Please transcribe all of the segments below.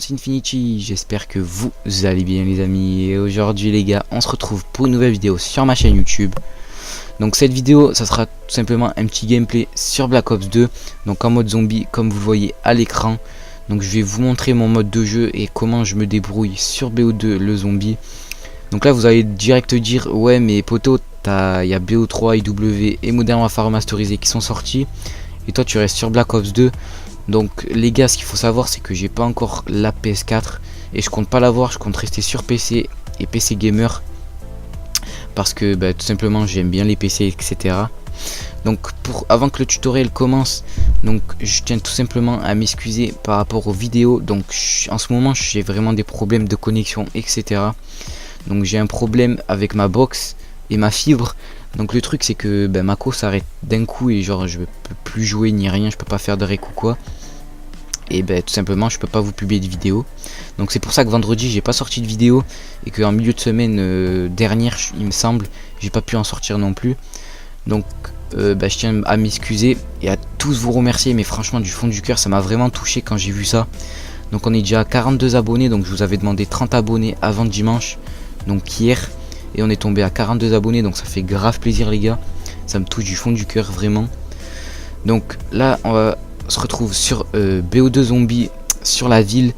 c'est Infinity, j'espère que vous allez bien les amis. Et aujourd'hui les gars, on se retrouve pour une nouvelle vidéo sur ma chaîne YouTube. Donc cette vidéo, ça sera tout simplement un petit gameplay sur Black Ops 2. Donc en mode zombie, comme vous le voyez à l'écran. Donc je vais vous montrer mon mode de jeu et comment je me débrouille sur BO2 le zombie. Donc là vous allez direct dire, ouais mais poto, il y a BO3, IW et Modern Warfare Remasterisé qui sont sortis. Et toi tu restes sur Black Ops 2. Donc les gars, ce qu'il faut savoir c'est que j'ai pas encore la PS4 et je compte pas l'avoir, je compte rester sur PC et PC gamer parce que tout simplement j'aime bien les PC, etc. Donc avant que le tutoriel commence, donc je tiens tout simplement à m'excuser par rapport aux vidéos. Donc en ce moment j'ai vraiment des problèmes de connexion, etc. Donc j'ai un problème avec ma box et ma fibre. Donc le truc c'est que ma co s'arrête d'un coup et genre je peux plus jouer ni rien, je peux pas faire de rec ou quoi. Et tout simplement je peux pas vous publier de vidéo. Donc c'est pour ça que vendredi j'ai pas sorti de vidéo et qu'en milieu de semaine dernière il me semble j'ai pas pu en sortir non plus. Donc je tiens à m'excuser et à tous vous remercier, mais franchement du fond du cœur ça m'a vraiment touché quand j'ai vu ça. Donc on est déjà à 42 abonnés, donc je vous avais demandé 30 abonnés avant dimanche, donc hier. Et on est tombé à 42 abonnés, donc ça fait grave plaisir les gars. Ça me touche du fond du cœur vraiment. Donc là on se retrouve sur BO2 Zombie sur la ville.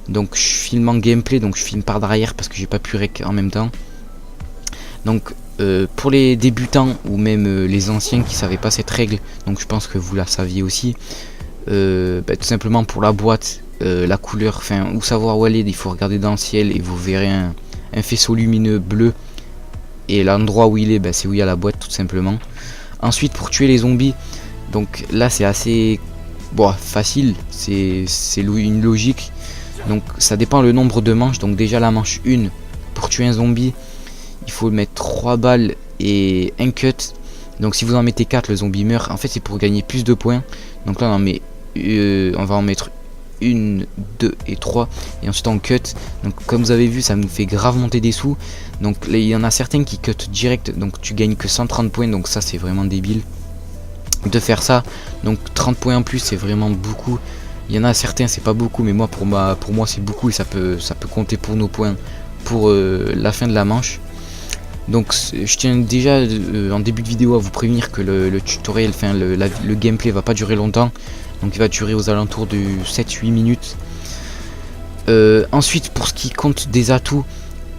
Donc je filme en gameplay, donc je filme par derrière parce que j'ai pas pu rec en même temps. Donc pour les débutants ou même les anciens qui savaient pas cette règle, donc je pense que vous la saviez aussi. Tout simplement pour la boîte, la couleur, enfin où savoir où elle est, il faut regarder dans le ciel et vous verrez un faisceau lumineux bleu. Et l'endroit où il est, c'est où il y a la boîte tout simplement. Ensuite pour tuer les zombies, donc là c'est assez facile, c'est une logique. Donc ça dépend le nombre de manches. Donc déjà la manche 1, pour tuer un zombie il faut mettre 3 balles et un cut. Donc si vous en mettez 4 le zombie meurt. En fait c'est pour gagner plus de points. Donc là on va en mettre 1, 2 et 3 et ensuite on cut. Donc comme vous avez vu ça nous fait grave monter des sous. Donc il y en a certains qui cut direct, donc tu gagnes que 130 points. Donc ça c'est vraiment débile de faire ça. Donc 30 points en plus c'est vraiment beaucoup. Il y en a certains c'est pas beaucoup, mais moi pour moi c'est beaucoup et ça peut compter pour nos points pour la fin de la manche. Donc je tiens déjà en début de vidéo à vous prévenir que le tutoriel, enfin le gameplay va pas durer longtemps. Donc il va durer aux alentours de 7-8 minutes. Ensuite pour ce qui compte des atouts,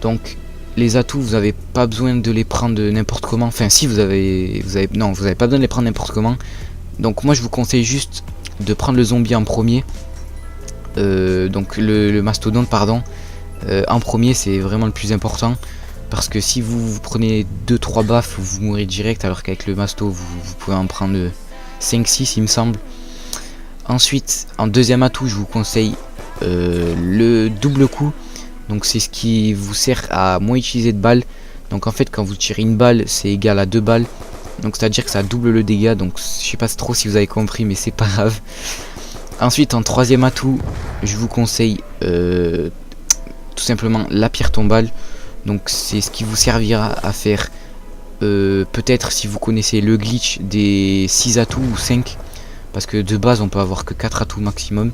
donc les atouts vous avez pas besoin de les prendre n'importe comment. Enfin si vous avez pas besoin de les prendre n'importe comment. Donc moi je vous conseille juste de prendre le zombie en premier. Donc le mastodonte pardon, en premier, c'est vraiment le plus important. Parce que si vous prenez 2-3 baffes, vous mourrez direct, alors qu'avec le masto vous pouvez en prendre 5-6 il me semble. Ensuite en deuxième atout je vous conseille le double coup. Donc c'est ce qui vous sert à moins utiliser de balles. Donc en fait quand vous tirez une balle c'est égal à 2 balles. Donc c'est à dire que ça double le dégât. Donc je sais pas trop si vous avez compris, mais c'est pas grave. Ensuite en troisième atout je vous conseille tout simplement la pierre tombale. Donc c'est ce qui vous servira à faire peut-être si vous connaissez le glitch des 6 atouts ou 5. Parce que de base on peut avoir que 4 atouts maximum.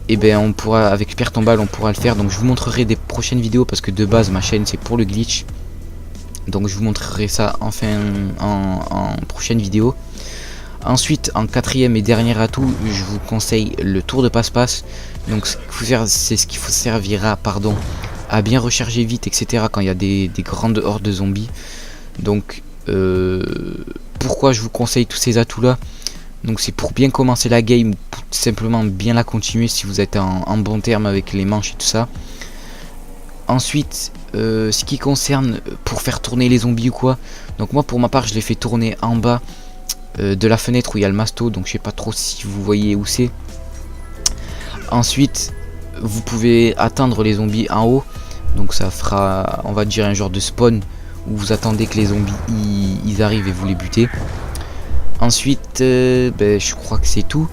Et on pourra, avec pierre tombale on pourra le faire. Donc je vous montrerai des prochaines vidéos parce que de base ma chaîne c'est pour le glitch. Donc je vous montrerai ça enfin en prochaine vidéo. Ensuite en quatrième et dernier atout je vous conseille le tour de passe-passe. Donc c'est ce qui vous servira à bien recharger vite, etc. quand il y a des grandes hordes de zombies. Donc pourquoi je vous conseille tous ces atouts là? Donc c'est pour bien commencer la game, pour simplement bien la continuer si vous êtes en bon terme avec les manches et tout ça. Ensuite ce qui concerne pour faire tourner les zombies ou quoi, donc moi pour ma part je les fais tourner en bas de la fenêtre où il y a le masto. Donc je sais pas trop si vous voyez où c'est. Ensuite vous pouvez atteindre les zombies en haut. Donc ça fera, on va dire, un genre de spawn où vous attendez que les zombies ils arrivent et vous les butez. Ensuite je crois que c'est tout.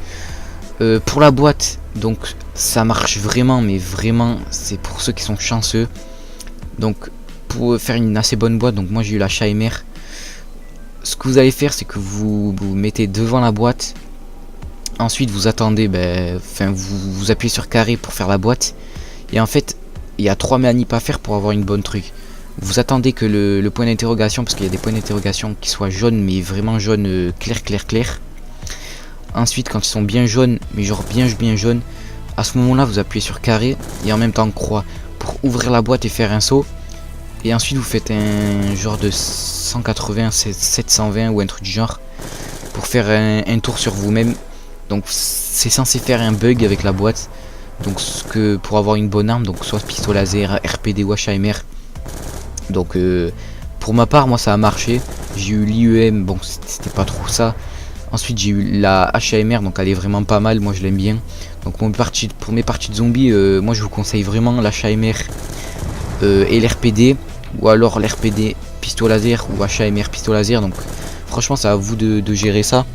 Pour la boîte, donc ça marche vraiment, mais vraiment c'est pour ceux qui sont chanceux. Donc pour faire une assez bonne boîte, donc moi j'ai eu la Scheimer. Ce que vous allez faire c'est que vous mettez devant la boîte Ensuite vous attendez, vous appuyez sur carré pour faire la boîte. Et en fait il y a 3 manips à faire pour avoir une bonne truc. Vous attendez que le point d'interrogation, parce qu'il y a des points d'interrogation qui soient jaunes, mais vraiment jaunes clair. Ensuite quand ils sont bien jaunes, mais genre bien jaunes, à ce moment là vous appuyez sur carré et en même temps croix pour ouvrir la boîte et faire un saut. Et ensuite vous faites un genre de 180, 720 ou un truc du genre pour faire un tour sur vous-même. Donc c'est censé faire un bug avec la boîte. Donc pour avoir une bonne arme, donc soit pistolet laser, RPD ou HAMR. Donc pour ma part moi ça a marché. J'ai eu l'IEM, bon c'était pas trop ça. Ensuite j'ai eu la HAMR, donc elle est vraiment pas mal, moi je l'aime bien. Donc pour mes parties de zombies, moi je vous conseille vraiment la HAMR et l'RPD. Ou alors l'RPD pistolet laser ou HAMR pistolet laser. Donc franchement c'est à vous de gérer ça.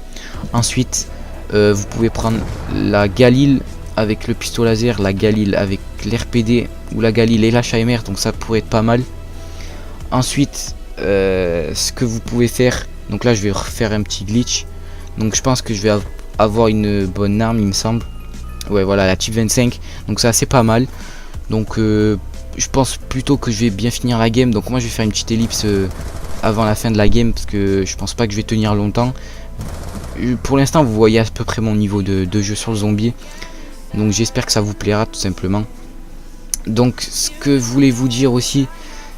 Ensuite vous pouvez prendre la Galil avec le pistolet laser, la Galil avec l'RPD ou la Galil et la HAMR, donc ça pourrait être pas mal. Ensuite ce que vous pouvez faire, donc là je vais refaire un petit glitch. Donc je pense que je vais avoir une bonne arme, il me semble. Ouais voilà, la Type 25, donc c'est assez pas mal. Donc je pense plutôt que je vais bien finir la game. Donc moi je vais faire une petite ellipse avant la fin de la game, parce que je pense pas que je vais tenir longtemps. Pour l'instant vous voyez à peu près mon niveau de jeu sur le zombie. Donc j'espère que ça vous plaira tout simplement. Donc ce que je voulais vous dire aussi,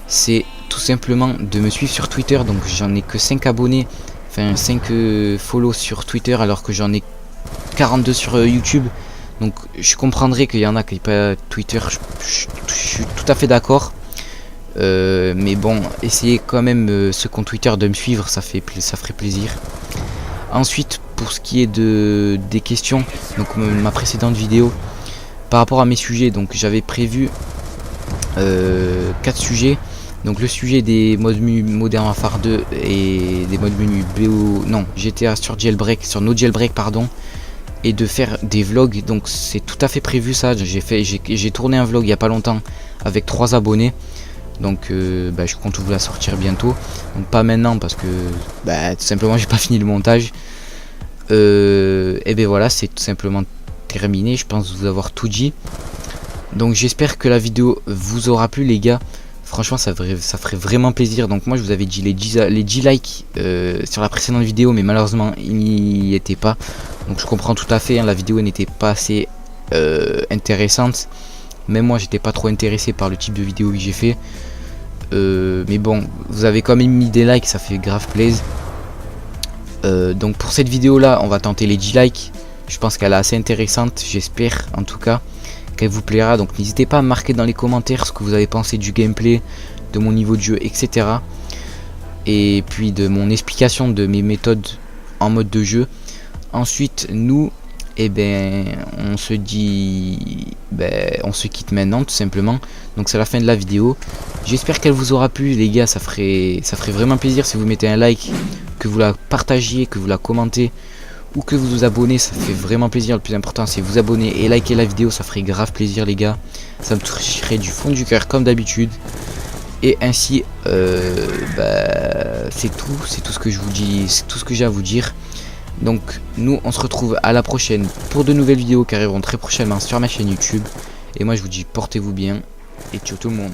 c'est tout simplement de me suivre sur Twitter. Donc j'en ai que 5 abonnés, enfin 5 follow sur Twitter, alors que j'en ai 42 sur YouTube. Donc je comprendrais qu'il y en a qui n'aient pas Twitter, je suis tout à fait d'accord. Mais bon, essayez quand même ceux qui ont Twitter de me suivre, ça ferait plaisir. Ensuite pour ce qui est des questions, donc ma précédente vidéo par rapport à mes sujets, donc j'avais prévu 4 sujets. Donc le sujet des modes menus Modern Warfare 2 et des modes menus GTA sur Jailbreak, sur No Jailbreak pardon, et de faire des vlogs. Donc c'est tout à fait prévu ça. J'ai tourné un vlog il y a pas longtemps avec 3 abonnés. Donc je compte vous la sortir bientôt. Donc pas maintenant parce que tout simplement j'ai pas fini le montage. Et ben voilà, c'est tout simplement terminé. Je pense vous avoir tout dit. Donc j'espère que la vidéo vous aura plu les gars. Franchement ça ferait vraiment plaisir. Donc moi je vous avais dit les 10 likes sur la précédente vidéo, mais malheureusement il n'y était pas. Donc je comprends tout à fait, hein, la vidéo n'était pas assez intéressante. Même moi j'étais pas trop intéressé par le type de vidéo que j'ai fait. Mais bon, vous avez quand même mis des likes, ça fait grave plaisir. Donc pour cette vidéo là on va tenter les 10 likes. Je pense qu'elle est assez intéressante, j'espère en tout cas qu'elle vous plaira. Donc n'hésitez pas à marquer dans les commentaires ce que vous avez pensé du gameplay, de mon niveau de jeu, etc. Et puis de mon explication de mes méthodes en mode de jeu. Ensuite nous on se dit on se quitte maintenant tout simplement. Donc c'est la fin de la vidéo. J'espère qu'elle vous aura plu les gars. Ça ferait vraiment plaisir si vous mettez un like, que vous la partagiez, que vous la commentez ou que vous vous abonnez. Ça fait vraiment plaisir. Le plus important c'est vous abonner et liker la vidéo. Ça ferait grave plaisir les gars. Ça me toucherait du fond du cœur comme d'habitude. Et ainsi c'est tout ce que je vous dis, c'est tout ce que j'ai à vous dire. Donc nous on se retrouve à la prochaine pour de nouvelles vidéos qui arriveront très prochainement sur ma chaîne YouTube. Et moi je vous dis portez-vous bien et ciao tout le monde.